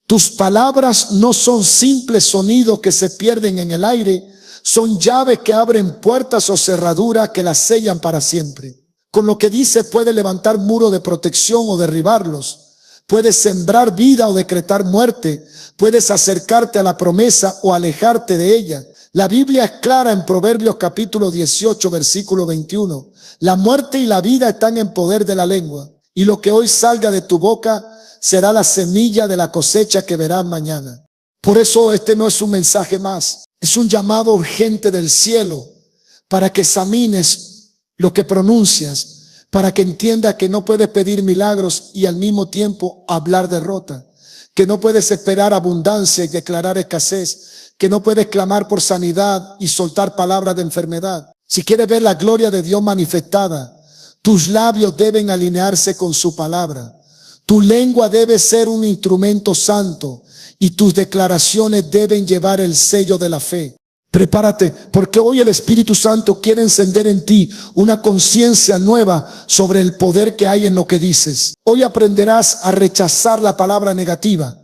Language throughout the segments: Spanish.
Tus palabras no son simples sonidos que se pierden en el aire, son llaves que abren puertas o cerraduras que las sellan para siempre. Con lo que dices puedes levantar muros de protección o derribarlos. Puedes sembrar vida o decretar muerte. Puedes acercarte a la promesa o alejarte de ella. La Biblia es clara en Proverbios capítulo 18, versículo 21. La muerte y la vida están en poder de la lengua. Y lo que hoy salga de tu boca será la semilla de la cosecha que verás mañana. Por eso este no es un mensaje más. Es un llamado urgente del cielo para que examines lo que pronuncias, para que entiendas que no puedes pedir milagros y al mismo tiempo hablar derrota, que no puedes esperar abundancia y declarar escasez, que no puedes clamar por sanidad y soltar palabras de enfermedad. Si quieres ver la gloria de Dios manifestada, tus labios deben alinearse con su palabra. Tu lengua debe ser un instrumento santo y tus declaraciones deben llevar el sello de la fe. Prepárate, porque hoy el Espíritu Santo quiere encender en ti una conciencia nueva sobre el poder que hay en lo que dices. Hoy aprenderás a rechazar la palabra negativa,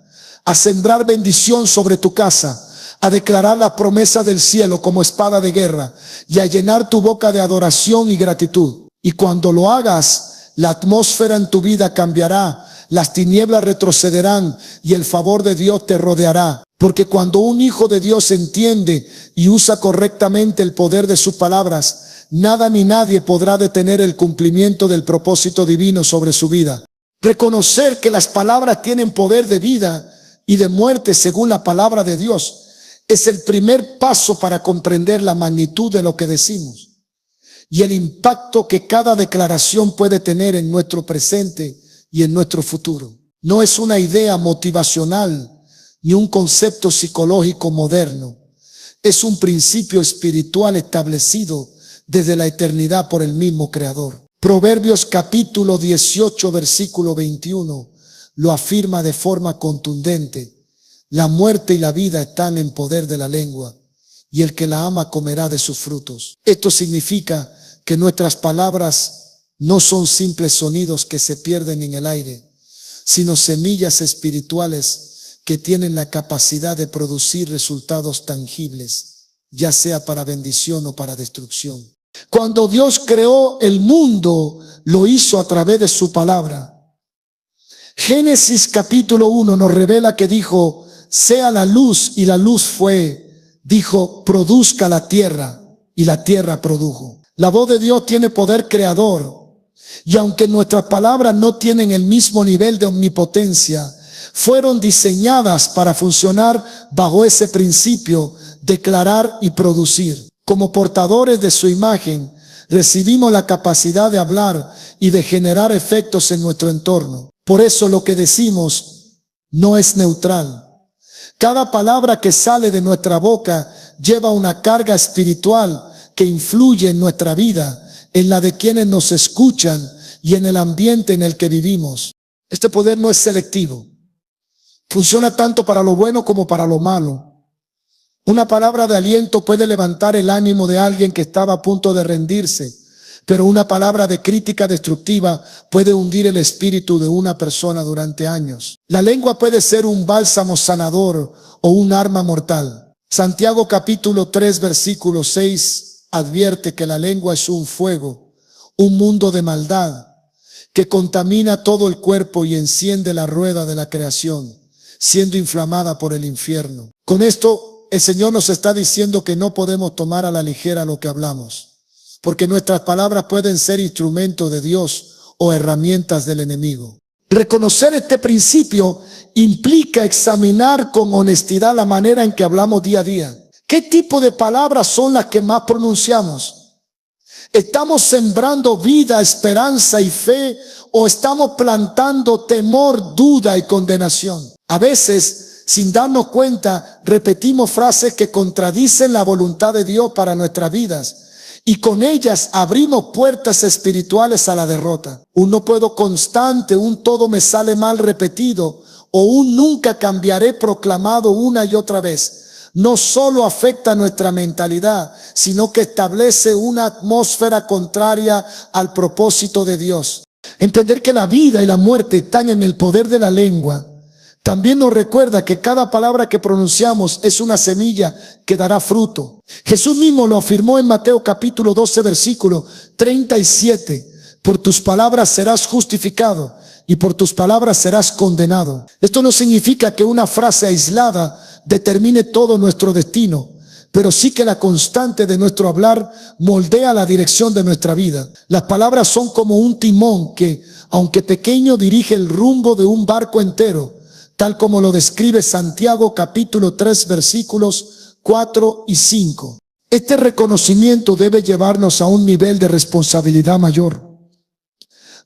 a sembrar bendición sobre tu casa, a declarar la promesa del cielo como espada de guerra y a llenar tu boca de adoración y gratitud. Y cuando lo hagas, la atmósfera en tu vida cambiará, las tinieblas retrocederán y el favor de Dios te rodeará. Porque cuando un hijo de Dios entiende y usa correctamente el poder de sus palabras, nada ni nadie podrá detener el cumplimiento del propósito divino sobre su vida. Reconocer que las palabras tienen poder de vida y de muerte según la palabra de Dios es el primer paso para comprender la magnitud de lo que decimos y el impacto que cada declaración puede tener en nuestro presente y en nuestro futuro. No es una idea motivacional ni un concepto psicológico moderno. Es un principio espiritual establecido desde la eternidad por el mismo Creador. Proverbios capítulo 18, versículo 21 lo afirma de forma contundente. La muerte y la vida están en poder de la lengua, y el que la ama comerá de sus frutos. Esto significa que nuestras palabras no son simples sonidos que se pierden en el aire, sino semillas espirituales que tienen la capacidad de producir resultados tangibles, ya sea para bendición o para destrucción. Cuando Dios creó el mundo, lo hizo a través de su palabra. Génesis capítulo 1 nos revela que dijo, sea la luz, y la luz fue. Dijo, produzca la tierra, y la tierra produjo. La voz de Dios tiene poder creador, y aunque nuestras palabras no tienen el mismo nivel de omnipotencia, fueron diseñadas para funcionar bajo ese principio, declarar y producir. Como portadores de su imagen, recibimos la capacidad de hablar y de generar efectos en nuestro entorno. Por eso lo que decimos no es neutral. Cada palabra que sale de nuestra boca lleva una carga espiritual que influye en nuestra vida, en la de quienes nos escuchan y en el ambiente en el que vivimos. Este poder no es selectivo. Funciona tanto para lo bueno como para lo malo. Una palabra de aliento puede levantar el ánimo de alguien que estaba a punto de rendirse, pero una palabra de crítica destructiva puede hundir el espíritu de una persona durante años. La lengua puede ser un bálsamo sanador o un arma mortal. Santiago capítulo 3 versículo 6 advierte que la lengua es un fuego, un mundo de maldad que contamina todo el cuerpo y enciende la rueda de la creación, siendo inflamada por el infierno. Con esto, el Señor nos está diciendo que no podemos tomar a la ligera lo que hablamos, porque nuestras palabras pueden ser instrumentos de Dios o herramientas del enemigo. Reconocer este principio implica examinar con honestidad la manera en que hablamos día a día. ¿Qué tipo de palabras son las que más pronunciamos? ¿Estamos sembrando vida, esperanza y fe, o estamos plantando temor, duda y condenación? A veces, sin darnos cuenta, repetimos frases que contradicen la voluntad de Dios para nuestras vidas, y con ellas abrimos puertas espirituales a la derrota. Un no puedo constante, un todo me sale mal repetido, o un nunca cambiaré proclamado una y otra vez, no solo afecta nuestra mentalidad, sino que establece una atmósfera contraria al propósito de Dios. Entender que la vida y la muerte están en el poder de la lengua También nos recuerda que cada palabra que pronunciamos es una semilla que dará fruto. Jesús mismo lo afirmó en Mateo capítulo 12, versículo 37. Por tus palabras serás justificado y por tus palabras serás condenado. Esto no significa que una frase aislada determine todo nuestro destino, pero sí que la constante de nuestro hablar moldea la dirección de nuestra vida. Las palabras son como un timón que, aunque pequeño, dirige el rumbo de un barco entero, tal como lo describe Santiago capítulo 3 versículos 4 y 5. Este reconocimiento debe llevarnos a un nivel de responsabilidad mayor.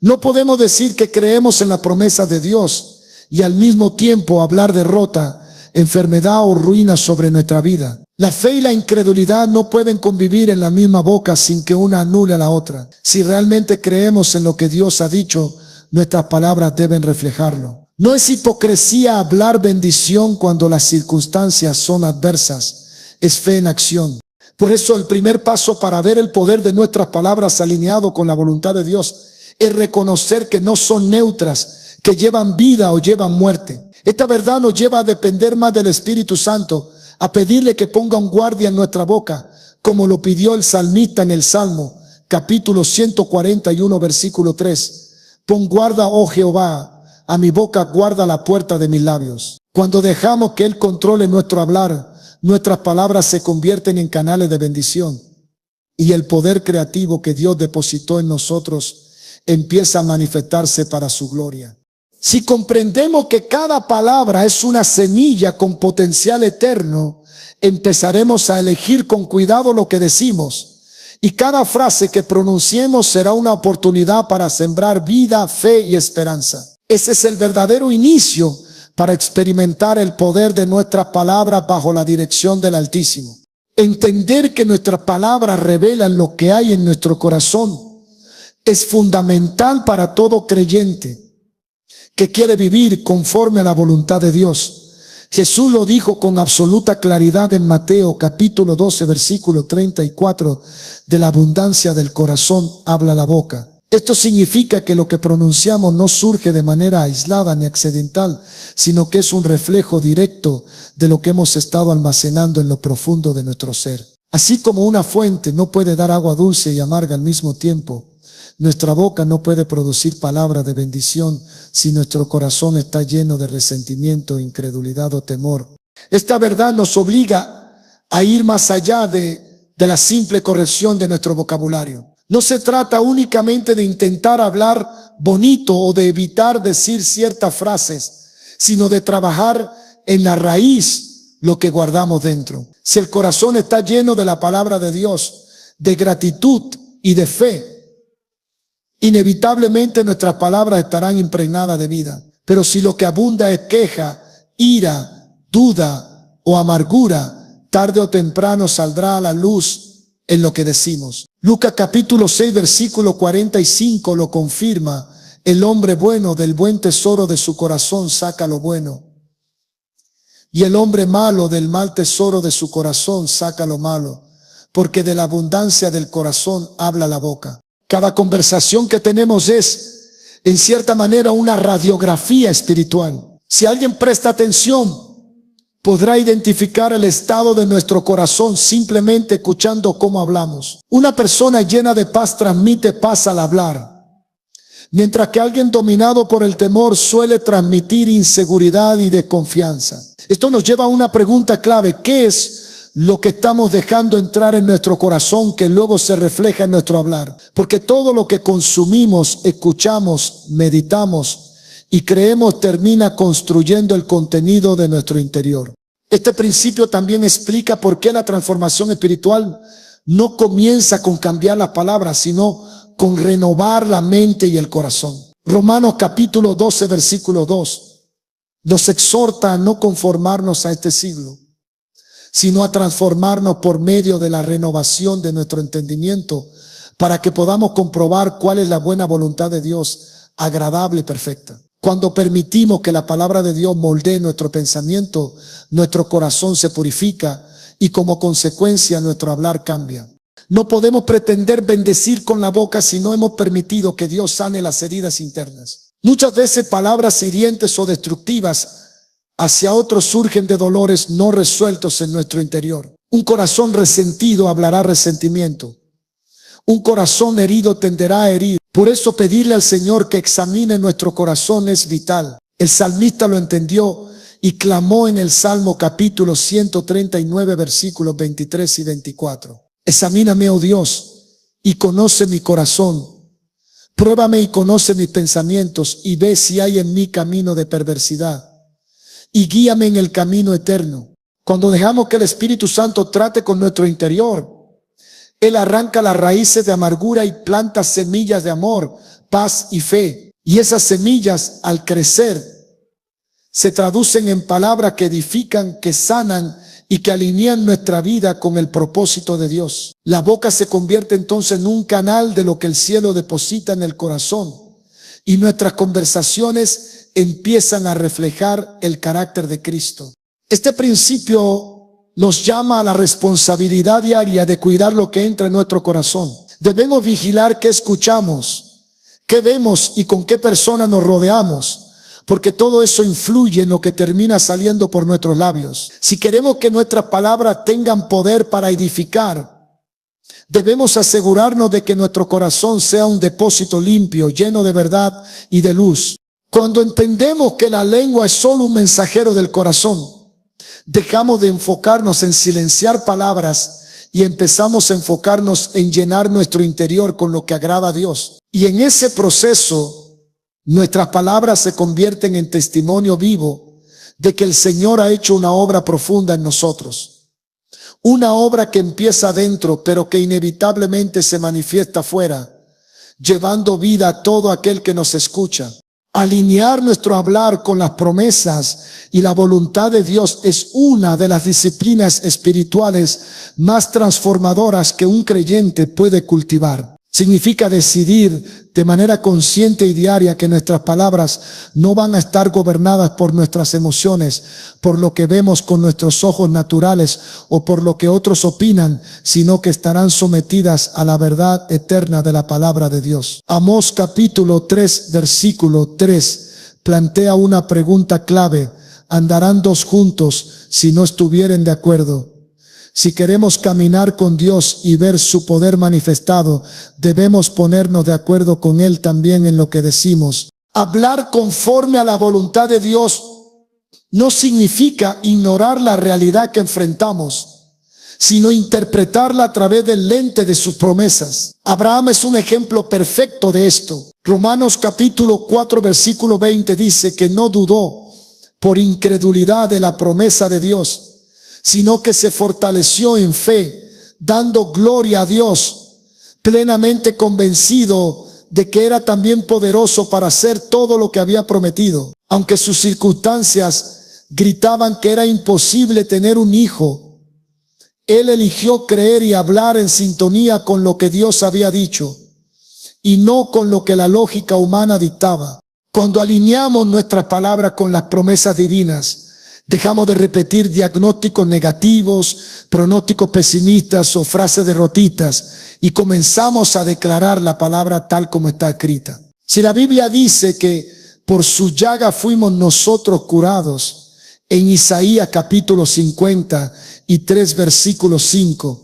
No podemos decir que creemos en la promesa de Dios y al mismo tiempo hablar derrota, enfermedad o ruina sobre nuestra vida. La fe y la incredulidad no pueden convivir en la misma boca sin que una anule a la otra. Si realmente creemos en lo que Dios ha dicho, nuestras palabras deben reflejarlo. No es hipocresía hablar bendición cuando las circunstancias son adversas. Es fe en acción. Por eso el primer paso para ver el poder de nuestras palabras alineado con la voluntad de Dios es reconocer que no son neutras, que llevan vida o llevan muerte. Esta verdad nos lleva a depender más del Espíritu Santo, a pedirle que ponga un guardia en nuestra boca, como lo pidió el salmista en el Salmo, capítulo 141, versículo 3. Pon guarda, oh Jehová, a mi boca guarda la puerta de mis labios. Cuando dejamos que Él controle nuestro hablar, nuestras palabras se convierten en canales de bendición y el poder creativo que Dios depositó en nosotros empieza a manifestarse para su gloria. Si comprendemos que cada palabra es una semilla con potencial eterno, empezaremos a elegir con cuidado lo que decimos y cada frase que pronunciemos será una oportunidad para sembrar vida, fe y esperanza. Ese es el verdadero inicio para experimentar el poder de nuestras palabras bajo la dirección del Altísimo. Entender que nuestras palabras revelan lo que hay en nuestro corazón es fundamental para todo creyente que quiere vivir conforme a la voluntad de Dios. Jesús lo dijo con absoluta claridad en Mateo capítulo 12 versículo 34, de la abundancia del corazón habla la boca. Esto significa que lo que pronunciamos no surge de manera aislada ni accidental, sino que es un reflejo directo de lo que hemos estado almacenando en lo profundo de nuestro ser. Así como una fuente no puede dar agua dulce y amarga al mismo tiempo, nuestra boca no puede producir palabras de bendición si nuestro corazón está lleno de resentimiento, incredulidad o temor. Esta verdad nos obliga a ir más allá de la simple corrección de nuestro vocabulario. No se trata únicamente de intentar hablar bonito o de evitar decir ciertas frases, sino de trabajar en la raíz lo que guardamos dentro. Si el corazón está lleno de la palabra de Dios, de gratitud y de fe, inevitablemente nuestras palabras estarán impregnadas de vida. Pero si lo que abunda es queja, ira, duda o amargura, tarde o temprano saldrá a la luz en lo que decimos. Lucas capítulo 6 versículo 45 lo confirma. El hombre bueno del buen tesoro de su corazón saca lo bueno, y el hombre malo del mal tesoro de su corazón saca lo malo, porque de la abundancia del corazón habla la boca. Cada conversación que tenemos es, en cierta manera, una radiografía espiritual. Si alguien presta atención, podrá identificar el estado de nuestro corazón simplemente escuchando cómo hablamos. Una persona llena de paz transmite paz al hablar, mientras que alguien dominado por el temor suele transmitir inseguridad y desconfianza. Esto nos lleva a una pregunta clave: ¿qué es lo que estamos dejando entrar en nuestro corazón que luego se refleja en nuestro hablar? Porque todo lo que consumimos, escuchamos, meditamos y creemos termina construyendo el contenido de nuestro interior. Este principio también explica por qué la transformación espiritual no comienza con cambiar las palabras, sino con renovar la mente y el corazón. Romanos capítulo 12 versículo 2 nos exhorta a no conformarnos a este siglo, sino a transformarnos por medio de la renovación de nuestro entendimiento, para que podamos comprobar cuál es la buena voluntad de Dios, agradable y perfecta. Cuando permitimos que la palabra de Dios moldee nuestro pensamiento, nuestro corazón se purifica y como consecuencia nuestro hablar cambia. No podemos pretender bendecir con la boca si no hemos permitido que Dios sane las heridas internas. Muchas veces palabras hirientes o destructivas Hacia otros surgen de dolores no resueltos en nuestro interior. Un corazón resentido hablará resentimiento. Un corazón herido tenderá a herir. Por eso pedirle al Señor que examine nuestro corazón es vital. El salmista lo entendió y clamó en el Salmo capítulo 139 versículos 23 y 24. Examíname, oh Dios, y conoce mi corazón. Pruébame y conoce mis pensamientos y ve si hay en mí camino de perversidad. Y guíame en el camino eterno. Cuando dejamos que el Espíritu Santo trate con nuestro interior, Él arranca las raíces de amargura y planta semillas de amor, paz y fe. Y esas semillas, al crecer, se traducen en palabras que edifican, que sanan y que alinean nuestra vida con el propósito de Dios. La boca se convierte entonces en un canal de lo que el cielo deposita en el corazón. Y nuestras conversaciones empiezan a reflejar el carácter de Cristo. Este principio nos llama a la responsabilidad diaria de cuidar lo que entra en nuestro corazón. Debemos vigilar qué escuchamos, qué vemos y con qué personas nos rodeamos, porque todo eso influye en lo que termina saliendo por nuestros labios. Si queremos que nuestras palabras tengan poder para edificar, debemos asegurarnos de que nuestro corazón sea un depósito limpio, lleno de verdad y de luz. Cuando entendemos que la lengua es solo un mensajero del corazón, dejamos de enfocarnos en silenciar palabras y empezamos a enfocarnos en llenar nuestro interior con lo que agrada a Dios. Y en ese proceso, nuestras palabras se convierten en testimonio vivo de que el Señor ha hecho una obra profunda en nosotros. Una obra que empieza adentro, pero que inevitablemente se manifiesta afuera, llevando vida a todo aquel que nos escucha. Alinear nuestro hablar con las promesas y la voluntad de Dios es una de las disciplinas espirituales más transformadoras que un creyente puede cultivar. Significa decidir de manera consciente y diaria que nuestras palabras no van a estar gobernadas por nuestras emociones, por lo que vemos con nuestros ojos naturales o por lo que otros opinan, sino que estarán sometidas a la verdad eterna de la palabra de Dios. Amós capítulo 3, versículo 3, plantea una pregunta clave. ¿Andarán dos juntos si no estuvieren de acuerdo? Si queremos caminar con Dios y ver su poder manifestado, debemos ponernos de acuerdo con Él también en lo que decimos. Hablar conforme a la voluntad de Dios no significa ignorar la realidad que enfrentamos, sino interpretarla a través del lente de sus promesas. Abraham es un ejemplo perfecto de esto. Romanos capítulo 4 versículo 20 dice que no dudó por incredulidad de la promesa de Dios, sino que se fortaleció en fe, dando gloria a Dios, plenamente convencido de que era también poderoso para hacer todo lo que había prometido. Aunque sus circunstancias gritaban que era imposible tener un hijo, él eligió creer y hablar en sintonía con lo que Dios había dicho, y no con lo que la lógica humana dictaba. Cuando alineamos nuestras palabras con las promesas divinas, dejamos de repetir diagnósticos negativos, pronósticos pesimistas o frases derrotistas y comenzamos a declarar la palabra tal como está escrita. Si la Biblia dice que por su llaga fuimos nosotros curados, en Isaías capítulo 53 versículo 5,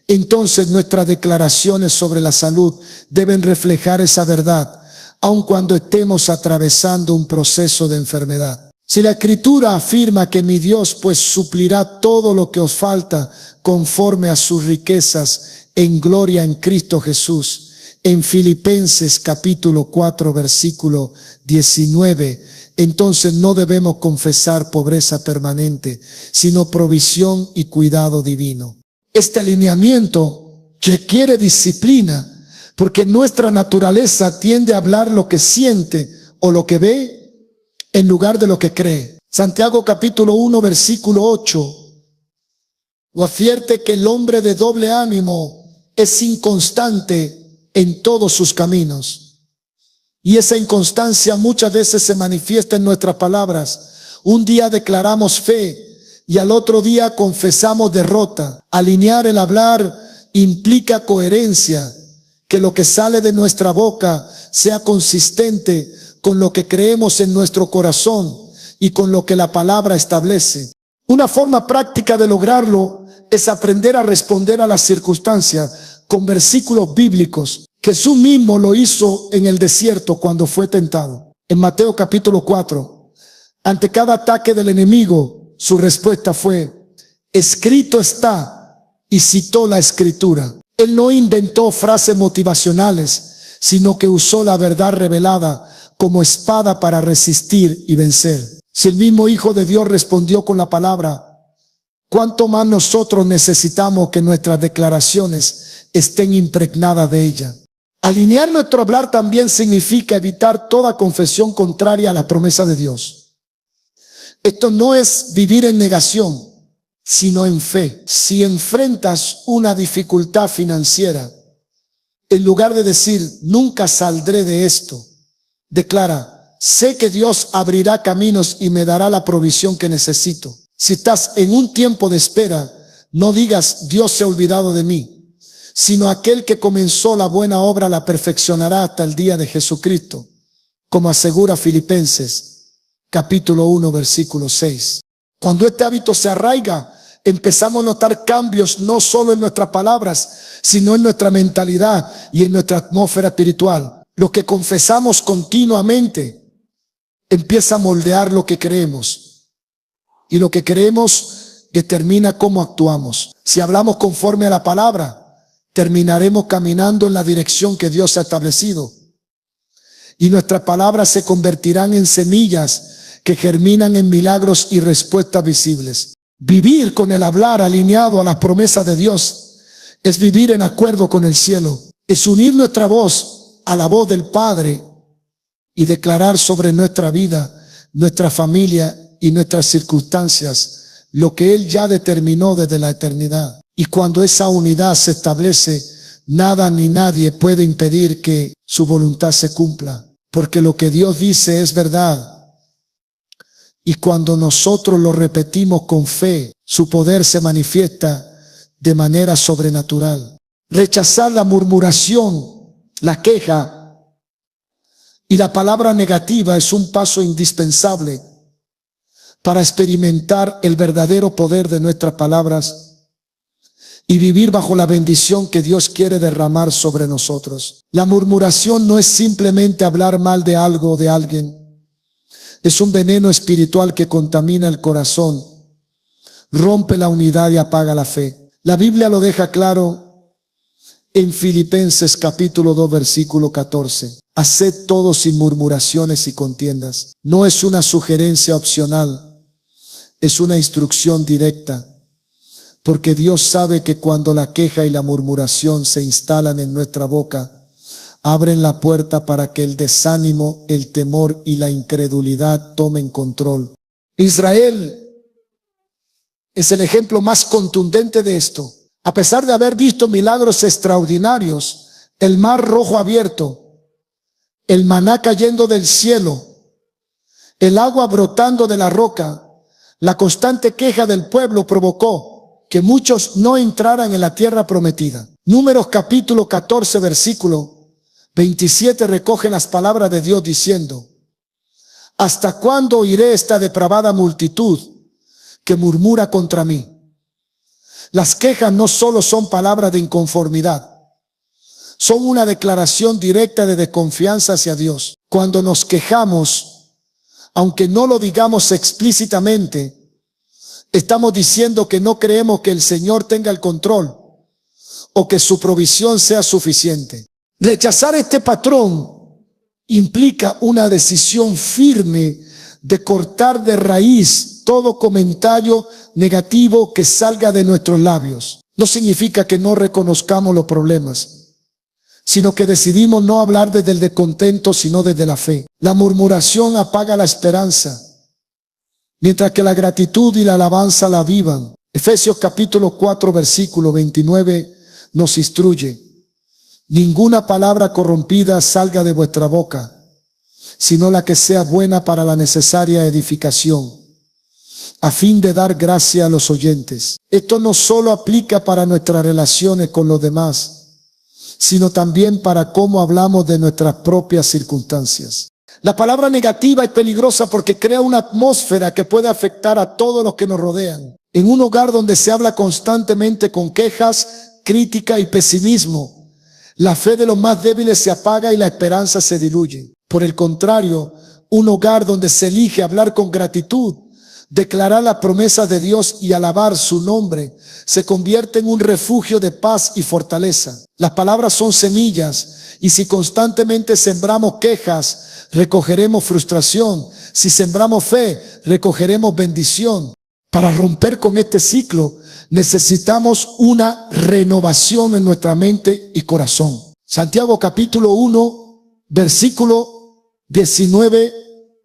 entonces nuestras declaraciones sobre la salud deben reflejar esa verdad, aun cuando estemos atravesando un proceso de enfermedad. Si la Escritura afirma que mi Dios pues suplirá todo lo que os falta conforme a sus riquezas en gloria en Cristo Jesús, en Filipenses capítulo 4 versículo 19, entonces no debemos confesar pobreza permanente, sino provisión y cuidado divino. Este alineamiento requiere disciplina, porque nuestra naturaleza tiende a hablar lo que siente o lo que ve en lugar de lo que cree. Santiago capítulo 1 versículo 8 lo advierte que el hombre de doble ánimo es inconstante en todos sus caminos. Y esa inconstancia muchas veces se manifiesta en nuestras palabras. Un día declaramos fe y al otro día confesamos derrota. Alinear el hablar implica coherencia, que lo que sale de nuestra boca sea consistente con lo que creemos en nuestro corazón y con lo que la palabra establece. Una forma práctica de lograrlo es aprender a responder a las circunstancias con versículos bíblicos. Jesús mismo lo hizo en el desierto cuando fue tentado. En Mateo capítulo 4, ante cada ataque del enemigo, su respuesta fue: escrito está, y citó la escritura. Él no inventó frases motivacionales, sino que usó la verdad revelada como espada para resistir y vencer. Si el mismo Hijo de Dios respondió con la palabra, ¿cuánto más nosotros necesitamos que nuestras declaraciones estén impregnadas de ella? Alinear nuestro hablar también significa evitar toda confesión contraria a la promesa de Dios. Esto no es vivir en negación, sino en fe. Si enfrentas una dificultad financiera, en lugar de decir, nunca saldré de esto, declara, sé que Dios abrirá caminos y me dará la provisión que necesito. Si estás en un tiempo de espera, no digas, Dios se ha olvidado de mí, sino aquel que comenzó la buena obra la perfeccionará hasta el día de Jesucristo, como asegura Filipenses, capítulo 1, versículo 6. Cuando este hábito se arraiga, empezamos a notar cambios no solo en nuestras palabras, sino en nuestra mentalidad y en nuestra atmósfera espiritual. Lo que confesamos continuamente empieza a moldear lo que creemos, y lo que creemos determina cómo actuamos. Si hablamos conforme a la palabra, terminaremos caminando en la dirección que Dios ha establecido, y nuestras palabras se convertirán en semillas que germinan en milagros y respuestas visibles. Vivir con el hablar alineado a las promesas de Dios es vivir en acuerdo con el cielo, es unir nuestra voz a la voz del Padre y declarar sobre nuestra vida, nuestra familia y nuestras circunstancias lo que Él ya determinó desde la eternidad. Y cuando esa unidad se establece, nada ni nadie puede impedir que su voluntad se cumpla, porque lo que Dios dice es verdad. Y cuando nosotros lo repetimos con fe, su poder se manifiesta de manera sobrenatural. Rechazar la murmuración, la queja y la palabra negativa es un paso indispensable para experimentar el verdadero poder de nuestras palabras y vivir bajo la bendición que Dios quiere derramar sobre nosotros. La murmuración no es simplemente hablar mal de algo o de alguien. Es un veneno espiritual que contamina el corazón, rompe la unidad y apaga la fe. La Biblia lo deja claro en Filipenses capítulo 2, versículo 14. Haced todo sin murmuraciones y contiendas. No es una sugerencia opcional, es una instrucción directa. Porque Dios sabe que cuando la queja y la murmuración se instalan en nuestra boca, abren la puerta para que el desánimo, el temor y la incredulidad tomen control. Israel es el ejemplo más contundente de esto. A pesar de haber visto milagros extraordinarios, el mar rojo abierto, el maná cayendo del cielo, el agua brotando de la roca, la constante queja del pueblo provocó que muchos no entraran en la tierra prometida. Números capítulo 14, versículo 27 recoge las palabras de Dios diciendo: ¿hasta cuándo oiré esta depravada multitud que murmura contra mí? Las quejas no solo son palabras de inconformidad, son una declaración directa de desconfianza hacia Dios. Cuando nos quejamos, aunque no lo digamos explícitamente, estamos diciendo que no creemos que el Señor tenga el control o que su provisión sea suficiente. Rechazar este patrón implica una decisión firme de cortar de raíz todo comentario negativo que salga de nuestros labios. No significa que no reconozcamos los problemas, sino que decidimos no hablar desde el descontento, sino desde la fe. La murmuración apaga la esperanza, mientras que la gratitud y la alabanza la avivan. Efesios capítulo 4, versículo 29 nos instruye: ninguna palabra corrompida salga de vuestra boca, sino la que sea buena para la necesaria edificación, a fin de dar gracia a los oyentes. Esto no solo aplica para nuestras relaciones con los demás, sino también para cómo hablamos de nuestras propias circunstancias. La palabra negativa es peligrosa porque crea una atmósfera que puede afectar a todos los que nos rodean. En un hogar donde se habla constantemente con quejas, crítica y pesimismo, la fe de los más débiles se apaga y la esperanza se diluye. Por el contrario, un hogar donde se elige hablar con gratitud, declarar la promesa de Dios y alabar su nombre, se convierte en un refugio de paz y fortaleza. Las palabras son semillas y si constantemente sembramos quejas, recogeremos frustración. Si sembramos fe, recogeremos bendición. Para romper con este ciclo, necesitamos una renovación en nuestra mente y corazón. Santiago capítulo 1, versículo 19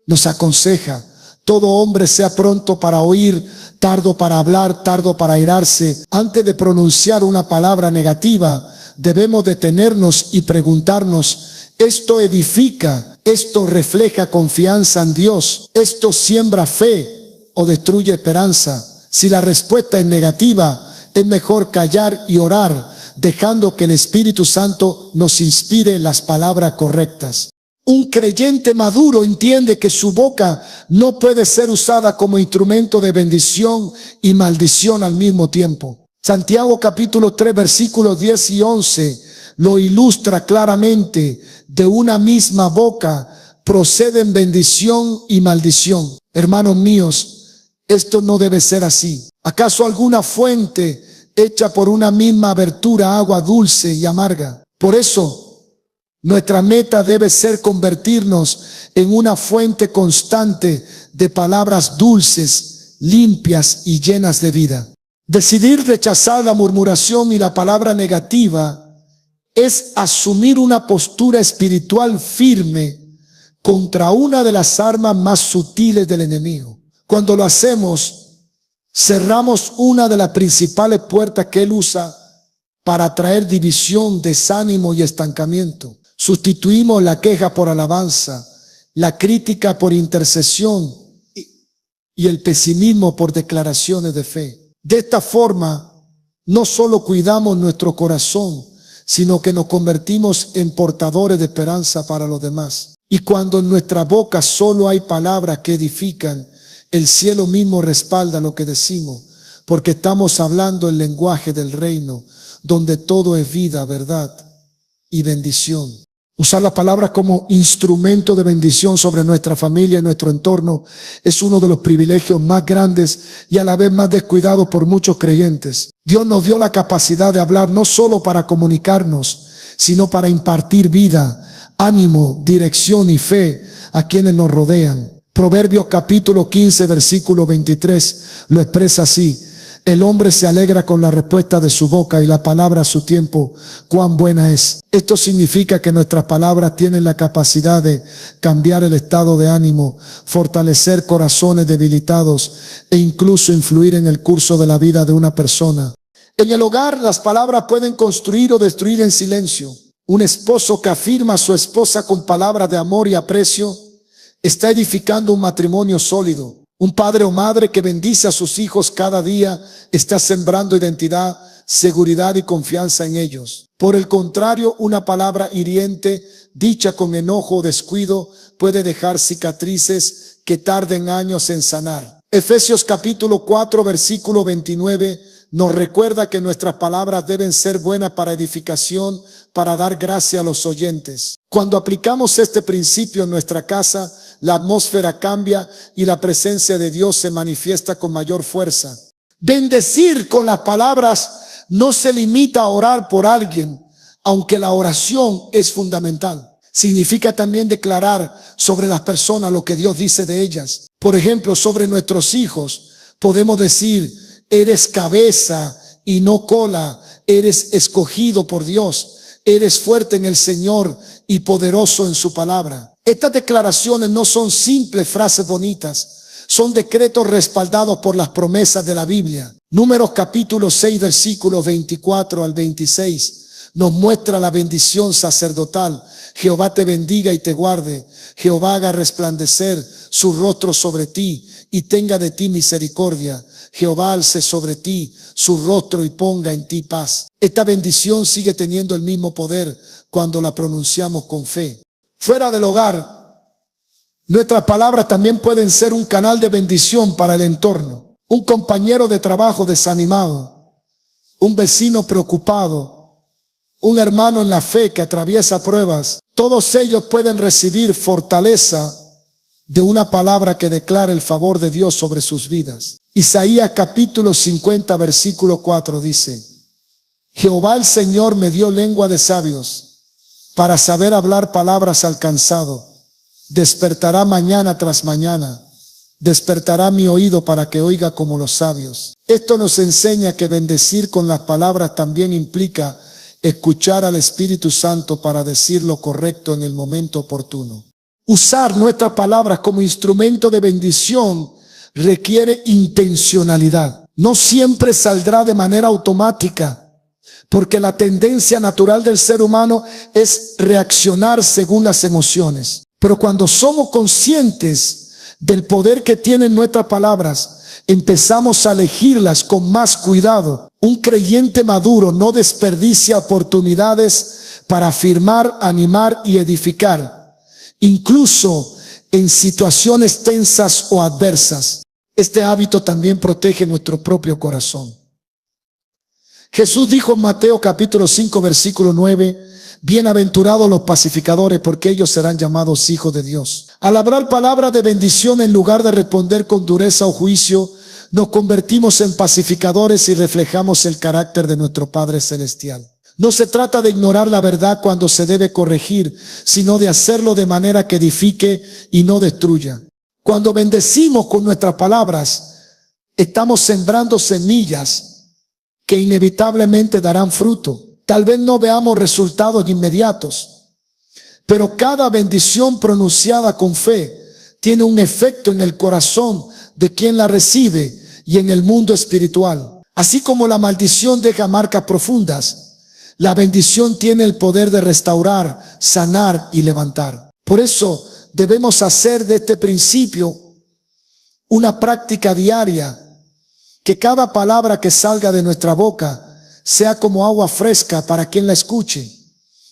nos aconseja: todo hombre sea pronto para oír, tardo para hablar, tardo para airarse. Antes de pronunciar una palabra negativa, debemos detenernos y preguntarnos: ¿esto edifica? ¿Esto refleja confianza en Dios? ¿Esto siembra fe o destruye esperanza? Si la respuesta es negativa, es mejor callar y orar, dejando que el Espíritu Santo nos inspire las palabras correctas. Un creyente maduro entiende que su boca no puede ser usada como instrumento de bendición y maldición al mismo tiempo. Santiago capítulo 3 versículos 10 y 11 lo ilustra claramente. De una misma boca proceden bendición y maldición. Hermanos míos, esto no debe ser así. ¿Acaso alguna fuente hecha por una misma abertura agua dulce y amarga? Por eso, nuestra meta debe ser convertirnos en una fuente constante de palabras dulces, limpias y llenas de vida. Decidir rechazar la murmuración y la palabra negativa es asumir una postura espiritual firme contra una de las armas más sutiles del enemigo. Cuando lo hacemos, cerramos una de las principales puertas que él usa para traer división, desánimo y estancamiento. Sustituimos la queja por alabanza, la crítica por intercesión y el pesimismo por declaraciones de fe. De esta forma, no solo cuidamos nuestro corazón, sino que nos convertimos en portadores de esperanza para los demás. Y cuando en nuestra boca solo hay palabras que edifican, el cielo mismo respalda lo que decimos, porque estamos hablando el lenguaje del reino, donde todo es vida, verdad y bendición. Usar la palabra como instrumento de bendición sobre nuestra familia y nuestro entorno es uno de los privilegios más grandes y a la vez más descuidados por muchos creyentes. Dios nos dio la capacidad de hablar no solo para comunicarnos, sino para impartir vida, ánimo, dirección y fe a quienes nos rodean. Proverbios capítulo 15, versículo 23 lo expresa así: el hombre se alegra con la respuesta de su boca y la palabra a su tiempo, cuán buena es. Esto significa que nuestras palabras tienen la capacidad de cambiar el estado de ánimo, fortalecer corazones debilitados e incluso influir en el curso de la vida de una persona. En el hogar, las palabras pueden construir o destruir en silencio. Un esposo que afirma a su esposa con palabras de amor y aprecio está edificando un matrimonio sólido. Un padre o madre que bendice a sus hijos cada día está sembrando identidad, seguridad y confianza en ellos. Por el contrario, una palabra hiriente, dicha con enojo o descuido, puede dejar cicatrices que tarden años en sanar. Efesios capítulo 4, versículo 29 nos recuerda que nuestras palabras deben ser buenas para edificación, para dar gracia a los oyentes. Cuando aplicamos este principio en nuestra casa, la atmósfera cambia y la presencia de Dios se manifiesta con mayor fuerza. Bendecir con las palabras no se limita a orar por alguien, aunque la oración es fundamental. Significa también declarar sobre las personas lo que Dios dice de ellas. Por ejemplo, sobre nuestros hijos podemos decir: eres cabeza y no cola, eres escogido por Dios, eres fuerte en el Señor y poderoso en su palabra. Estas declaraciones no son simples frases bonitas, son decretos respaldados por las promesas de la Biblia. Números capítulo 6, versículos 24 al 26 nos muestra la bendición sacerdotal. Jehová te bendiga y te guarde. Jehová haga resplandecer su rostro sobre ti y tenga de ti misericordia. Jehová alce sobre ti su rostro y ponga en ti paz. Esta bendición sigue teniendo el mismo poder cuando la pronunciamos con fe. Fuera del hogar, Nuestras palabras también pueden ser un canal de bendición para el entorno. Un compañero de trabajo desanimado, un vecino preocupado, un hermano en la fe que atraviesa pruebas. Todos ellos pueden recibir fortaleza de una palabra que declara el favor de Dios sobre sus vidas. Isaías capítulo 50 versículo 4 dice: Jehová el Señor me dio lengua de sabios para saber hablar palabras al cansado. Despertará mañana tras mañana, despertará mi oído para que oiga como los sabios. Esto nos enseña que bendecir con las palabras también implica escuchar al Espíritu Santo para decir lo correcto en el momento oportuno. Usar nuestras palabras como instrumento de bendición requiere intencionalidad. No siempre saldrá de manera automática, porque la tendencia natural del ser humano es reaccionar según las emociones. Pero cuando somos conscientes del poder que tienen nuestras palabras, empezamos a elegirlas con más cuidado. Un creyente maduro no desperdicia oportunidades para afirmar, animar y edificar, incluso en situaciones tensas o adversas. Este hábito también protege nuestro propio corazón. Jesús dijo en Mateo capítulo 5 versículo 9: Bienaventurados los pacificadores, porque ellos serán llamados hijos de Dios. Al hablar palabras de bendición en lugar de responder con dureza o juicio, nos convertimos en pacificadores y reflejamos el carácter de nuestro Padre Celestial. No se trata de ignorar la verdad cuando se debe corregir, sino de hacerlo de manera que edifique y no destruya. Cuando bendecimos con nuestras palabras, estamos sembrando semillas que inevitablemente darán fruto. Tal vez no veamos resultados inmediatos, pero cada bendición pronunciada con fe tiene un efecto en el corazón de quien la recibe y en el mundo espiritual. Así como la maldición deja marcas profundas, la bendición tiene el poder de restaurar, sanar y levantar. Por eso debemos hacer de este principio una práctica diaria, que cada palabra que salga de nuestra boca sea como agua fresca para quien la escuche,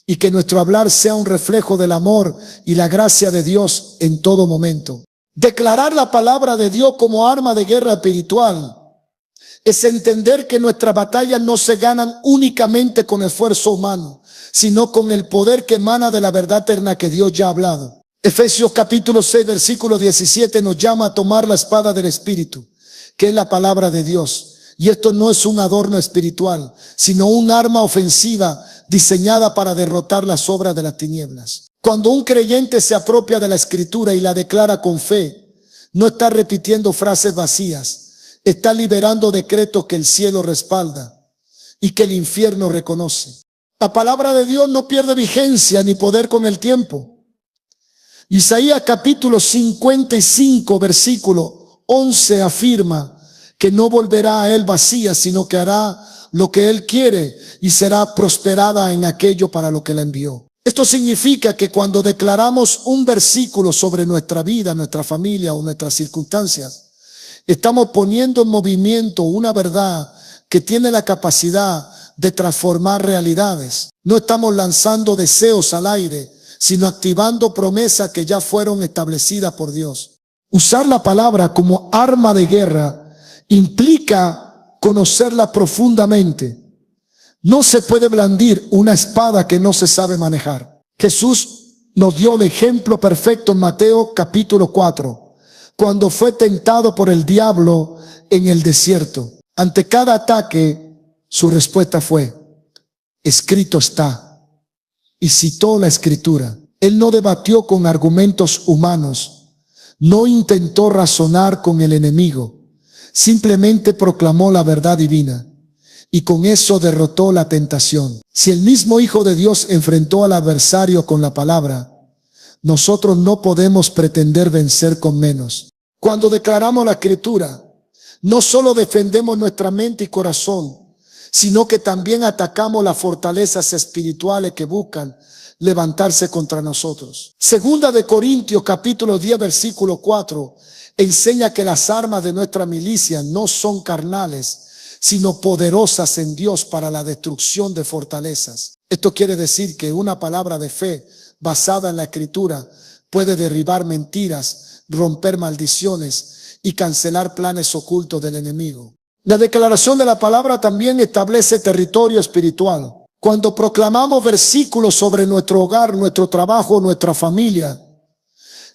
y que nuestro hablar sea un reflejo del amor y la gracia de Dios en todo momento. Declarar la palabra de Dios como arma de guerra espiritual es entender que nuestras batallas no se ganan únicamente con esfuerzo humano, sino con el poder que emana de la verdad eterna que Dios ya ha hablado. Efesios capítulo 6 versículo 17 nos llama a tomar la espada del Espíritu, que es la palabra de Dios. Y esto no es un adorno espiritual, sino un arma ofensiva diseñada para derrotar las obras de las tinieblas. Cuando un creyente se apropia de la Escritura y la declara con fe, no está repitiendo frases vacías, está liberando decretos que el cielo respalda y que el infierno reconoce. La palabra de Dios no pierde vigencia ni poder con el tiempo. Isaías capítulo 55 versículo 11 afirma que no volverá a él vacía, sino que hará lo que él quiere y será prosperada en aquello para lo que la envió. Esto significa que cuando declaramos un versículo sobre nuestra vida, nuestra familia o nuestras circunstancias, estamos poniendo en movimiento una verdad que tiene la capacidad de transformar realidades. No estamos lanzando deseos al aire, sino activando promesas que ya fueron establecidas por Dios. Usar la palabra como arma de guerra implica conocerla profundamente. No se puede blandir una espada que no se sabe manejar. Jesús nos dio el ejemplo perfecto en Mateo capítulo 4, cuando fue tentado por el diablo en el desierto. Ante cada ataque, su respuesta fue: escrito está. Y citó la Escritura. Él no debatió con argumentos humanos, no intentó razonar con el enemigo. Simplemente proclamó la verdad divina y con eso derrotó la tentación. Si el mismo Hijo de Dios enfrentó al adversario con la palabra, nosotros no podemos pretender vencer con menos. Cuando declaramos la Escritura, no solo defendemos nuestra mente y corazón, sino que también atacamos las fortalezas espirituales que buscan levantarse contra nosotros. Segunda de Corintios capítulo 10 versículo 4 enseña que las armas de nuestra milicia no son carnales, sino poderosas en Dios para la destrucción de fortalezas. Esto quiere decir que una palabra de fe basada en la Escritura puede derribar mentiras, romper maldiciones y cancelar planes ocultos del enemigo. La declaración de la palabra también establece territorio espiritual. Cuando proclamamos versículos sobre nuestro hogar, nuestro trabajo, nuestra familia,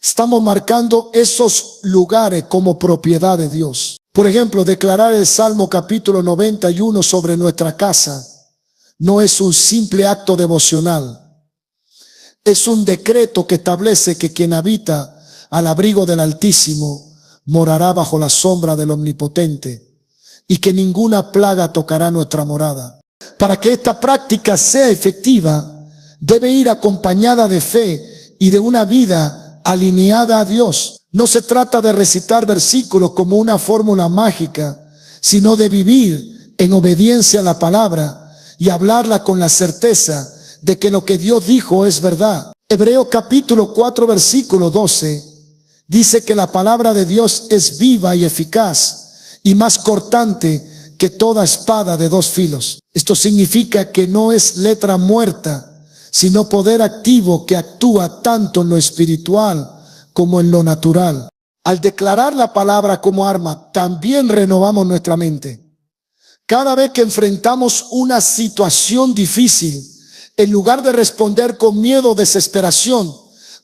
estamos marcando esos lugares como propiedad de Dios. Por ejemplo, declarar el Salmo capítulo 91 sobre nuestra casa no es un simple acto devocional. Es un decreto que establece que quien habita al abrigo del Altísimo morará bajo la sombra del Omnipotente y que ninguna plaga tocará nuestra morada. Para que esta práctica sea efectiva, debe ir acompañada de fe y de una vida alineada a Dios. No se trata de recitar versículos como una fórmula mágica, sino de vivir en obediencia a la palabra y hablarla con la certeza de que lo que Dios dijo es verdad. Hebreos capítulo 4 versículo 12 dice que la palabra de Dios es viva y eficaz y más cortante que toda espada de dos filos. Esto significa que no es letra muerta, sino poder activo que actúa tanto en lo espiritual como en lo natural. Al declarar la palabra como arma, también renovamos nuestra mente. Cada vez que enfrentamos una situación difícil, en lugar de responder con miedo o desesperación,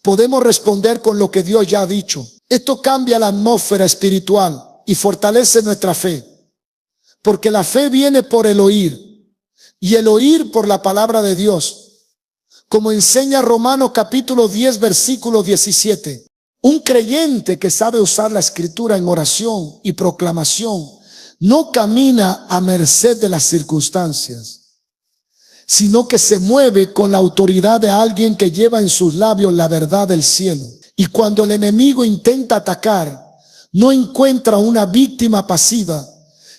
podemos responder con lo que Dios ya ha dicho. Esto cambia la atmósfera espiritual y fortalece nuestra fe, porque la fe viene por el oír y el oír por la palabra de Dios, como enseña Romanos capítulo 10 versículo 17. Un creyente que sabe usar la escritura en oración y proclamación no camina a merced de las circunstancias, sino que se mueve con la autoridad de alguien que lleva en sus labios la verdad del cielo. Y cuando el enemigo intenta atacar, no encuentra una víctima pasiva,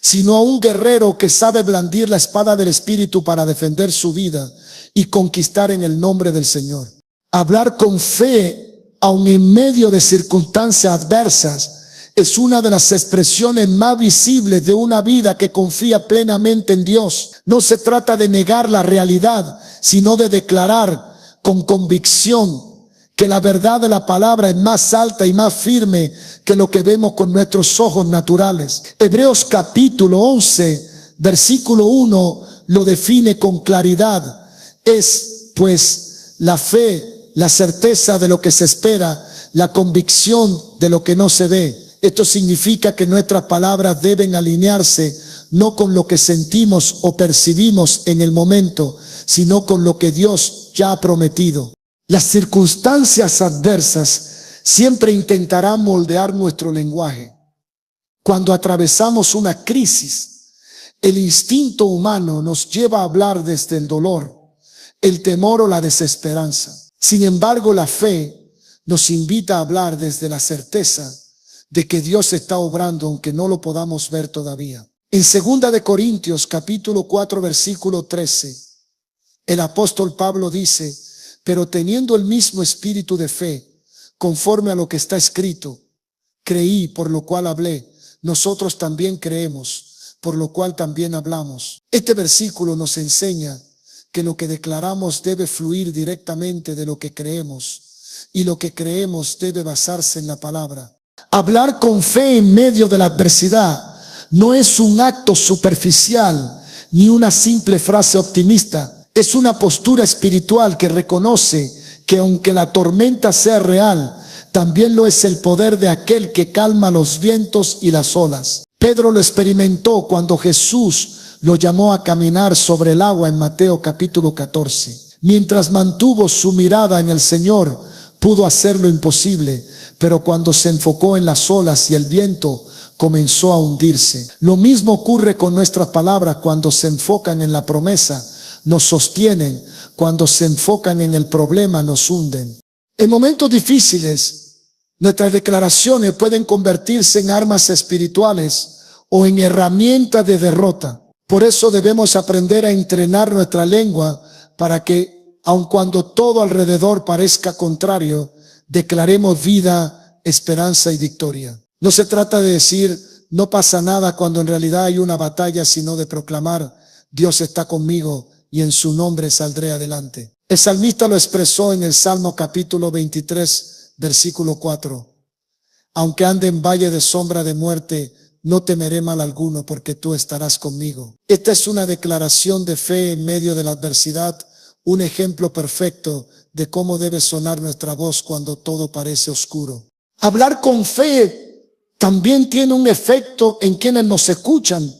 sino a un guerrero que sabe blandir la espada del Espíritu para defender su vida y conquistar en el nombre del Señor. Hablar con fe, aun en medio de circunstancias adversas, es una de las expresiones más visibles de una vida que confía plenamente en Dios. No se trata de negar la realidad, sino de declarar con convicción que la verdad de la palabra es más alta y más firme que lo que vemos con nuestros ojos naturales. Hebreos capítulo 11, versículo 1 lo define con claridad. Es pues la fe, la certeza de lo que se espera, la convicción de lo que no se ve. Esto significa que nuestras palabras deben alinearse no con lo que sentimos o percibimos en el momento, sino con lo que Dios ya ha prometido. Las circunstancias adversas siempre intentarán moldear nuestro lenguaje. Cuando atravesamos una crisis, el instinto humano nos lleva a hablar desde el dolor, el temor o la desesperanza. Sin embargo, la fe nos invita a hablar desde la certeza de que Dios está obrando aunque no lo podamos ver todavía. En 2 de Corintios capítulo 4 versículo 13, el apóstol Pablo dice: pero teniendo el mismo espíritu de fe, conforme a lo que está escrito, creí, por lo cual hablé, nosotros también creemos, por lo cual también hablamos. Este versículo nos enseña que lo que declaramos debe fluir directamente de lo que creemos, y lo que creemos debe basarse en la palabra. Hablar con fe en medio de la adversidad no es un acto superficial ni una simple frase optimista. Es una postura espiritual que reconoce que aunque la tormenta sea real, también lo es el poder de aquel que calma los vientos y las olas. Pedro lo experimentó cuando Jesús lo llamó a caminar sobre el agua en Mateo capítulo 14. Mientras mantuvo su mirada en el Señor, pudo hacer lo imposible, pero cuando se enfocó en las olas y el viento, comenzó a hundirse. Lo mismo ocurre con nuestras palabras. Cuando se enfocan en la promesa, nos sostienen. Cuando se enfocan en el problema, nos hunden. En momentos difíciles, nuestras declaraciones pueden convertirse en armas espirituales o en herramientas de derrota. Por eso debemos aprender a entrenar nuestra lengua para que, aun cuando todo alrededor parezca contrario, declaremos vida, esperanza y victoria. No se trata de decir no pasa nada cuando en realidad hay una batalla, sino de proclamar: Dios está conmigo y en su nombre saldré adelante. El salmista lo expresó en el Salmo capítulo 23 versículo 4. Aunque ande en valle de sombra de muerte, no temeré mal alguno, porque tú estarás conmigo. Esta es una declaración de fe en medio de la adversidad, un ejemplo perfecto de cómo debe sonar nuestra voz cuando todo parece oscuro. Hablar con fe también tiene un efecto en quienes nos escuchan.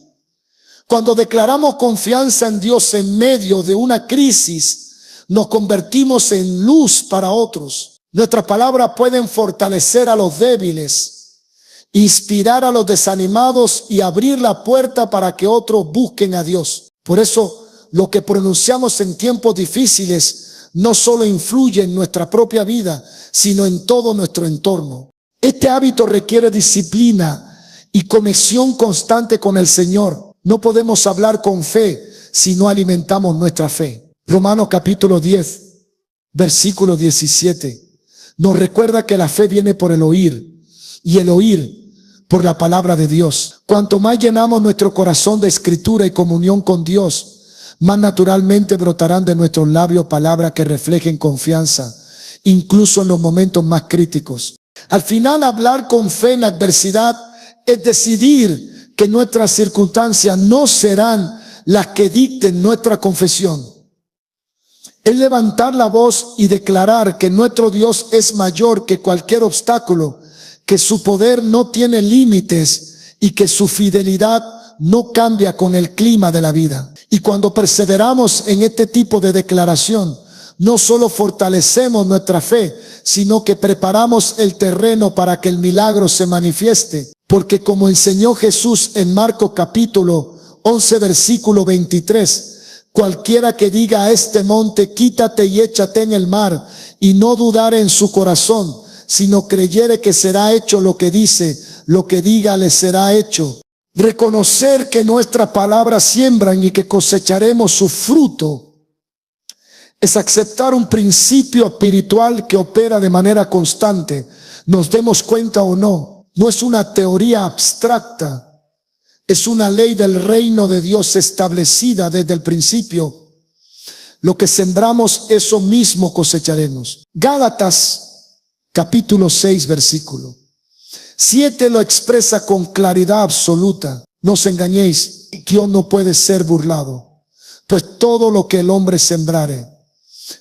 Cuando declaramos confianza en Dios en medio de una crisis, nos convertimos en luz para otros. Nuestras palabras pueden fortalecer a los débiles, inspirar a los desanimados y abrir la puerta para que otros busquen a Dios. Por eso, lo que pronunciamos en tiempos difíciles no solo influye en nuestra propia vida, sino en todo nuestro entorno. Este hábito requiere disciplina y conexión constante con el Señor. No podemos hablar con fe si no alimentamos nuestra fe. Romanos capítulo 10, versículo 17. Nos recuerda que la fe viene por el oír y el oír por la palabra de Dios. Cuanto más llenamos nuestro corazón de escritura y comunión con Dios, más naturalmente brotarán de nuestros labios palabras que reflejen confianza, incluso en los momentos más críticos. Al final, hablar con fe en la adversidad es decidir que nuestras circunstancias no serán las que dicten nuestra confesión. Es levantar la voz y declarar que nuestro Dios es mayor que cualquier obstáculo, que su poder no tiene límites y que su fidelidad no cambia con el clima de la vida. Y cuando perseveramos en este tipo de declaración, no solo fortalecemos nuestra fe, sino que preparamos el terreno para que el milagro se manifieste. Porque como enseñó Jesús en Marcos capítulo 11, versículo 23, cualquiera que diga a este monte, quítate y échate en el mar, y no dudare en su corazón, sino creyere que será hecho lo que dice, lo que diga le será hecho. Reconocer que nuestras palabras siembran y que cosecharemos su fruto es aceptar un principio espiritual que opera de manera constante, nos demos cuenta o no. No es una teoría abstracta. Es una ley del reino de Dios establecida desde el principio. Lo que sembramos, eso mismo cosecharemos. Gálatas, capítulo 6, versículo 7 lo expresa con claridad absoluta. No os engañéis, Dios no puede ser burlado. Pues todo lo que el hombre sembrare,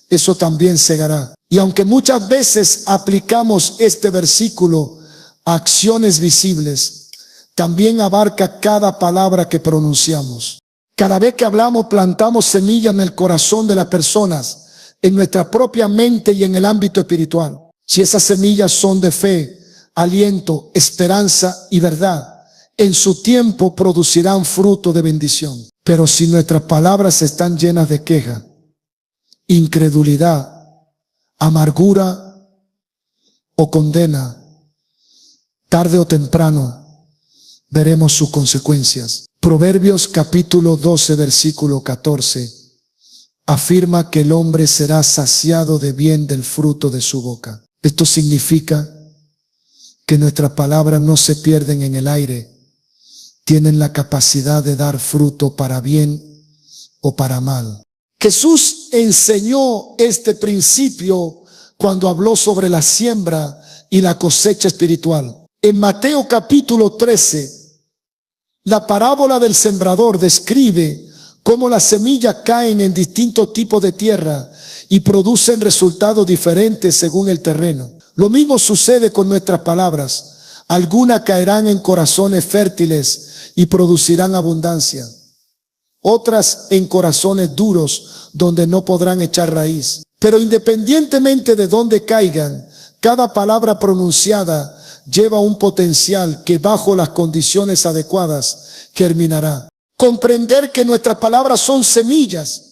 eso también segará. Y aunque muchas veces aplicamos este versículo a acciones visibles, también abarca cada palabra que pronunciamos. Cada vez que hablamos, plantamos semillas en el corazón de las personas, en nuestra propia mente y en el ámbito espiritual. Si esas semillas son de fe, aliento, esperanza y verdad, en su tiempo producirán fruto de bendición. Pero si nuestras palabras están llenas de queja, incredulidad, amargura o condena, tarde o temprano veremos sus consecuencias. Proverbios capítulo 12, versículo 14 afirma que el hombre será saciado de bien del fruto de su boca. Esto significa que nuestras palabras no se pierden en el aire, tienen la capacidad de dar fruto para bien o para mal. Jesús enseñó este principio cuando habló sobre la siembra y la cosecha espiritual. En Mateo capítulo 13, la parábola del sembrador describe cómo las semillas caen en distintos tipos de tierra y producen resultados diferentes según el terreno. Lo mismo sucede con nuestras palabras. Algunas caerán en corazones fértiles y producirán abundancia. Otras en corazones duros donde no podrán echar raíz. Pero independientemente de dónde caigan, cada palabra pronunciada lleva un potencial que bajo las condiciones adecuadas germinará. Comprender que nuestras palabras son semillas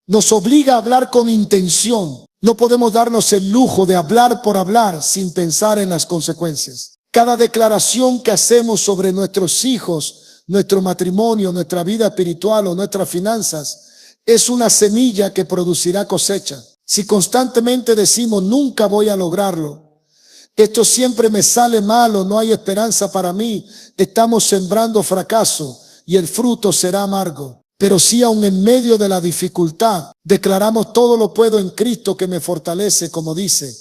nos obliga a hablar con intención. No podemos darnos el lujo de hablar por hablar sin pensar en las consecuencias. Cada declaración que hacemos sobre nuestros hijos, nuestro matrimonio, nuestra vida espiritual o nuestras finanzas es una semilla que producirá cosecha. Si constantemente decimos nunca voy a lograrlo, esto siempre me sale mal o no hay esperanza para mí, estamos sembrando fracaso y el fruto será amargo. Pero si aun en medio de la dificultad declaramos todo lo puedo en Cristo que me fortalece, como dice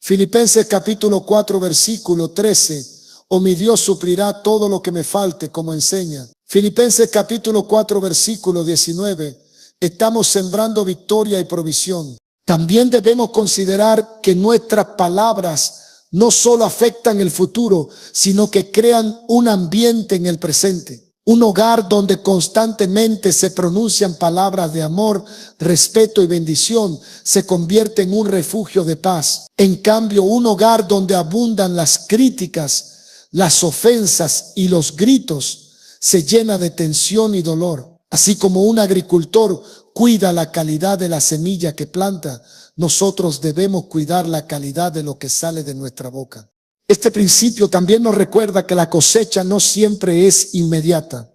Filipenses capítulo 4 versículo 13. O mi Dios suplirá todo lo que me falte, como enseña. Filipenses capítulo 4 versículo 19. Estamos sembrando victoria y provisión. También debemos considerar que nuestras palabras no solo afectan el futuro, sino que crean un ambiente en el presente. Un hogar donde constantemente se pronuncian palabras de amor, respeto y bendición se convierte en un refugio de paz. En cambio, un hogar donde abundan las críticas, las ofensas y los gritos se llena de tensión y dolor. Así como un agricultor cuida la calidad de la semilla que planta, nosotros debemos cuidar la calidad de lo que sale de nuestra boca. Este principio también nos recuerda que la cosecha no siempre es inmediata.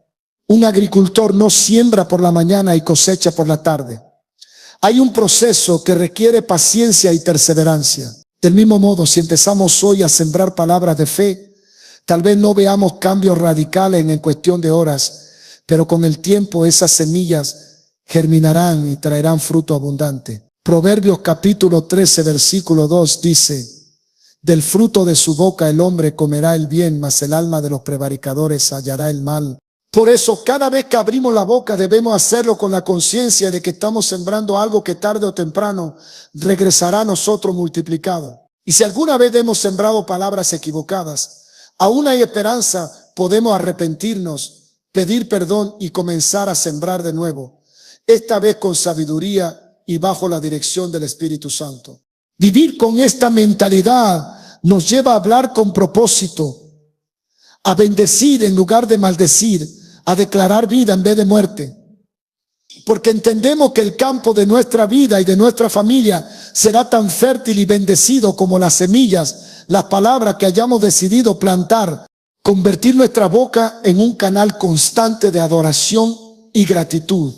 Un agricultor no siembra por la mañana y cosecha por la tarde. Hay un proceso que requiere paciencia y perseverancia. Del mismo modo, si empezamos hoy a sembrar palabras de fe, tal vez no veamos cambios radicales en cuestión de horas, pero con el tiempo esas semillas germinarán y traerán fruto abundante. Proverbios capítulo 13 versículo 2 dice: del fruto de su boca el hombre comerá el bien, mas el alma de los prevaricadores hallará el mal. Por eso, cada vez que abrimos la boca debemos hacerlo con la conciencia de que estamos sembrando algo que tarde o temprano regresará a nosotros multiplicado. Y si alguna vez hemos sembrado palabras equivocadas, aún hay esperanza, podemos arrepentirnos, pedir perdón y comenzar a sembrar de nuevo, esta vez con sabiduría y bajo la dirección del Espíritu Santo. Vivir con esta mentalidad nos lleva a hablar con propósito, a bendecir en lugar de maldecir, a declarar vida en vez de muerte. Porque entendemos que el campo de nuestra vida y de nuestra familia será tan fértil y bendecido como las semillas, las palabras que hayamos decidido plantar. Convertir nuestra boca en un canal constante de adoración y gratitud.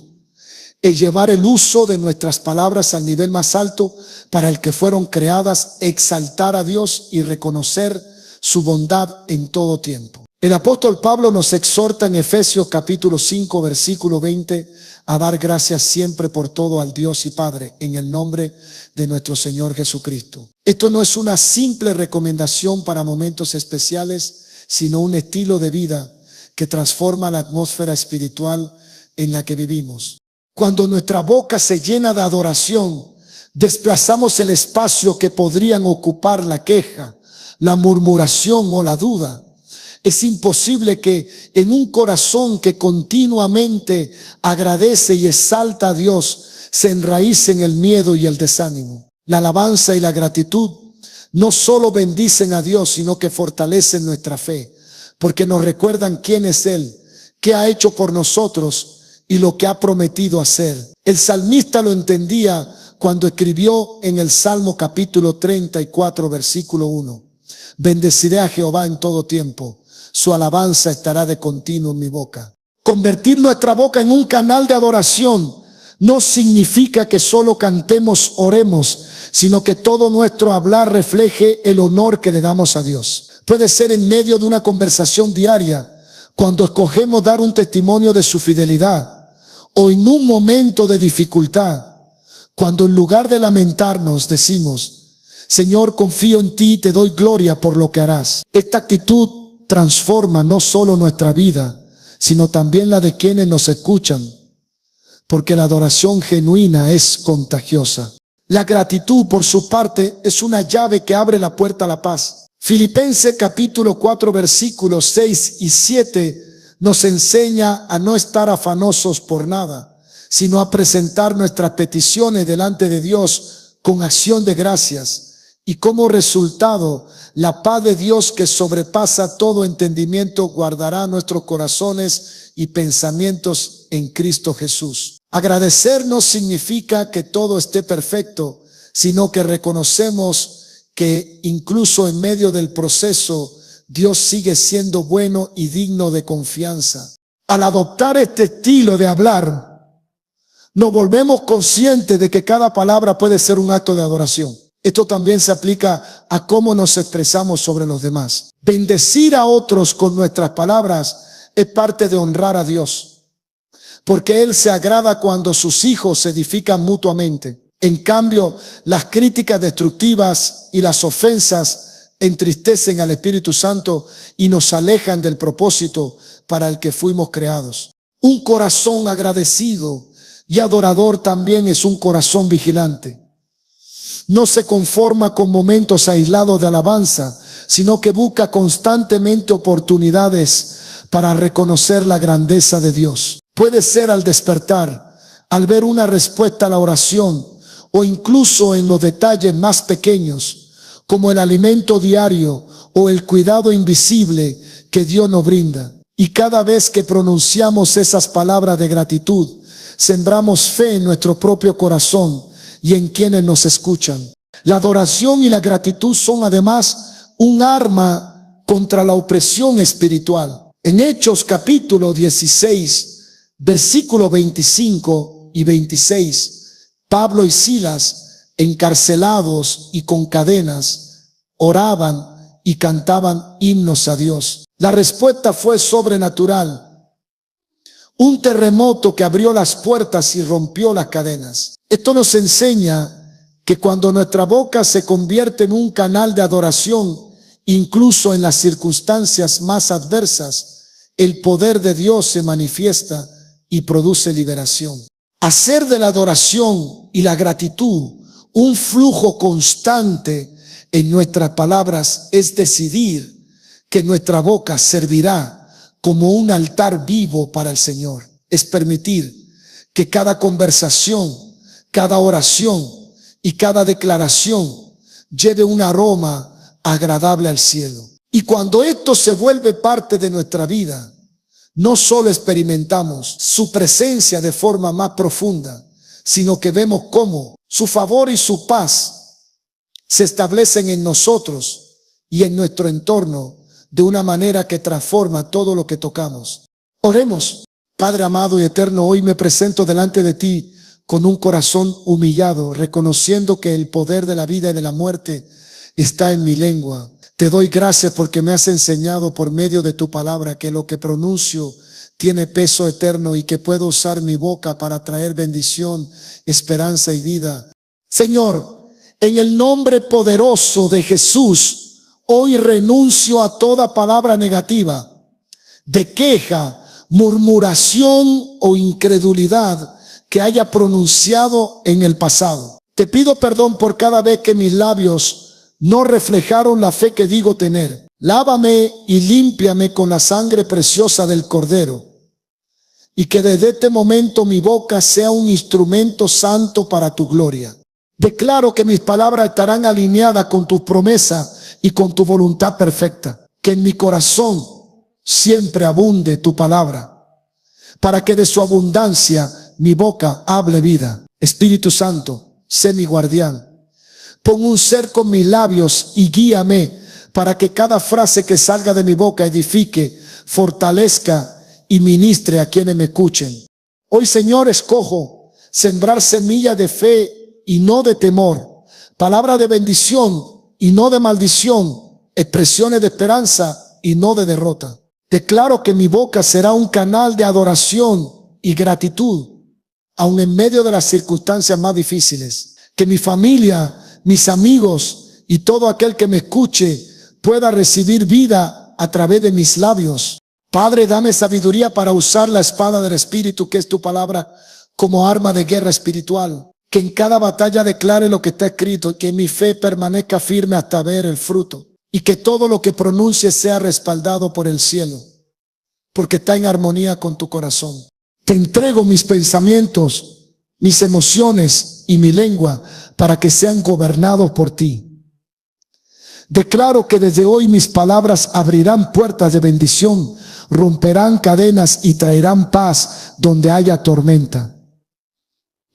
Es llevar el uso de nuestras palabras al nivel más alto para el que fueron creadas, exaltar a Dios y reconocer su bondad en todo tiempo. El apóstol Pablo nos exhorta en Efesios capítulo 5 versículo 20 a dar gracias siempre por todo al Dios y Padre en el nombre de nuestro Señor Jesucristo. Esto no es una simple recomendación para momentos especiales, sino un estilo de vida que transforma la atmósfera espiritual en la que vivimos. Cuando nuestra boca se llena de adoración, desplazamos el espacio que podrían ocupar la queja, la murmuración o la duda. Es imposible que en un corazón que continuamente agradece y exalta a Dios se enraícen el miedo y el desánimo. La alabanza y la gratitud no solo bendicen a Dios, sino que fortalecen nuestra fe, porque nos recuerdan quién es Él, qué ha hecho por nosotros y lo que ha prometido hacer. El salmista lo entendía cuando escribió en el Salmo capítulo 34, versículo 1. Bendeciré a Jehová en todo tiempo, su alabanza estará de continuo en mi boca. Convertir nuestra boca en un canal de adoración no significa que solo cantemos, oremos, sino que todo nuestro hablar refleje el honor que le damos a Dios. Puede ser en medio de una conversación diaria, cuando escogemos dar un testimonio de su fidelidad, o en un momento de dificultad, cuando en lugar de lamentarnos decimos: Señor, confío en ti y te doy gloria por lo que harás. Esta actitud transforma no solo nuestra vida, sino también la de quienes nos escuchan, porque la adoración genuina es contagiosa. La gratitud, por su parte, es una llave que abre la puerta a la paz. Filipenses capítulo 4 versículos 6 y 7 nos enseña a no estar afanosos por nada, sino a presentar nuestras peticiones delante de Dios con acción de gracias. Y como resultado, la paz de Dios que sobrepasa todo entendimiento guardará nuestros corazones y pensamientos en Cristo Jesús. Agradecer no significa que todo esté perfecto, sino que reconocemos que incluso en medio del proceso, Dios sigue siendo bueno y digno de confianza. Al adoptar este estilo de hablar, nos volvemos conscientes de que cada palabra puede ser un acto de adoración. Esto también se aplica a cómo nos expresamos sobre los demás. Bendecir a otros con nuestras palabras es parte de honrar a Dios, porque Él se agrada cuando sus hijos se edifican mutuamente. En cambio, las críticas destructivas y las ofensas entristecen al Espíritu Santo y nos alejan del propósito para el que fuimos creados. Un corazón agradecido y adorador también es un corazón vigilante. No se conforma con momentos aislados de alabanza, sino que busca constantemente oportunidades para reconocer la grandeza de Dios. Puede ser al despertar, al ver una respuesta a la oración, o incluso en los detalles más pequeños, como el alimento diario o el cuidado invisible que Dios nos brinda. Y cada vez que pronunciamos esas palabras de gratitud, sembramos fe en nuestro propio corazón y en quienes nos escuchan. La adoración y la gratitud son además un arma contra la opresión espiritual. En Hechos capítulo 16, versículos 25 y 26, Pablo y Silas, encarcelados y con cadenas, oraban y cantaban himnos a Dios. La respuesta fue sobrenatural. Un terremoto que abrió las puertas y rompió las cadenas. Esto nos enseña que cuando nuestra boca se convierte en un canal de adoración, incluso en las circunstancias más adversas, el poder de Dios se manifiesta y produce liberación. Hacer de la adoración y la gratitud un flujo constante en nuestras palabras es decidir que nuestra boca servirá como un altar vivo para el Señor. Es permitir que cada conversación, cada oración y cada declaración lleve un aroma agradable al cielo. Y cuando esto se vuelve parte de nuestra vida, no solo experimentamos su presencia de forma más profunda, sino que vemos cómo su favor y su paz se establecen en nosotros y en nuestro entorno de una manera que transforma todo lo que tocamos. Oremos. Padre amado y eterno, hoy me presento delante de ti con un corazón humillado, reconociendo que el poder de la vida y de la muerte está en mi lengua. Te doy gracias porque me has enseñado por medio de tu palabra que lo que pronuncio tiene peso eterno y que puedo usar mi boca para traer bendición, esperanza y vida. Señor, en el nombre poderoso de Jesús, hoy renuncio a toda palabra negativa, de queja, murmuración o incredulidad que haya pronunciado en el pasado. Te pido perdón por cada vez que mis labios no reflejaron la fe que digo tener. Lávame y límpiame con la sangre preciosa del Cordero, y que desde este momento mi boca sea un instrumento santo para tu gloria. Declaro que mis palabras estarán alineadas con tu promesa y con tu voluntad perfecta. Que en mi corazón siempre abunde tu palabra, para que de su abundancia mi boca hable vida. Espíritu Santo, sé mi guardián. Pon un cerco en mis labios y guíame para que cada frase que salga de mi boca edifique, fortalezca y ministre a quienes me escuchen. Hoy, Señor, escojo sembrar semillas de fe y no de temor, palabra de bendición y no de maldición, expresiones de esperanza y no de derrota. Declaro que mi boca será un canal de adoración y gratitud, aun en medio de las circunstancias más difíciles. Que mi familia, mis amigos y todo aquel que me escuche pueda recibir vida a través de mis labios. Padre, dame sabiduría para usar la espada del Espíritu, que es tu palabra, como arma de guerra espiritual. Que en cada batalla declare lo que está escrito y que mi fe permanezca firme hasta ver el fruto. Y que todo lo que pronuncie sea respaldado por el cielo, porque está en armonía con tu corazón. Te entrego mis pensamientos, mis emociones y mi lengua para que sean gobernados por ti. Declaro que desde hoy mis palabras abrirán puertas de bendición, romperán cadenas y traerán paz donde haya tormenta.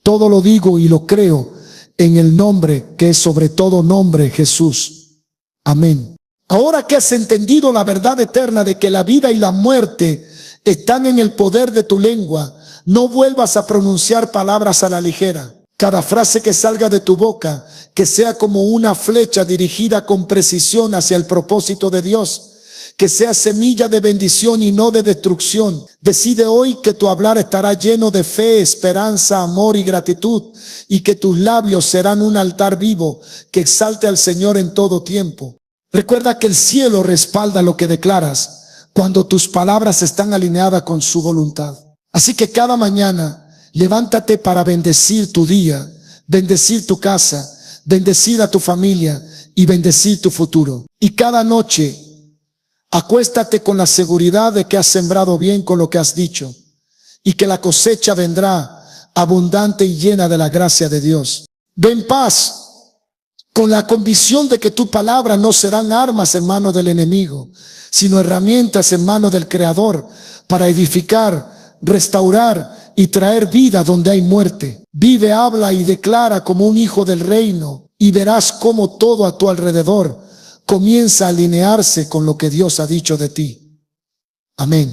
Todo lo digo y lo creo en el nombre que es sobre todo nombre, Jesús. Amén. Ahora que has entendido la verdad eterna de que la vida y la muerte están en el poder de tu lengua, no vuelvas a pronunciar palabras a la ligera. Cada frase que salga de tu boca, que sea como una flecha dirigida con precisión hacia el propósito de Dios. que sea semilla de bendición y no de destrucción. Decide hoy que tu hablar estará lleno de fe, esperanza, amor y gratitud, y que tus labios serán un altar vivo que exalte al Señor en todo tiempo. Recuerda que el cielo respalda lo que declaras cuando tus palabras están alineadas con su voluntad. Así que cada mañana levántate para bendecir tu día, bendecir tu casa, bendecir a tu familia y bendecir tu futuro. Y cada noche acuéstate con la seguridad de que has sembrado bien con lo que has dicho y que la cosecha vendrá abundante y llena de la gracia de Dios. Ve en paz con la convicción de que tu palabra no serán armas en manos del enemigo, sino herramientas en manos del Creador para edificar, restaurar y traer vida donde hay muerte. Vive, habla y declara como un hijo del reino y verás cómo todo a tu alrededor comienza a alinearse con lo que Dios ha dicho de ti. Amén.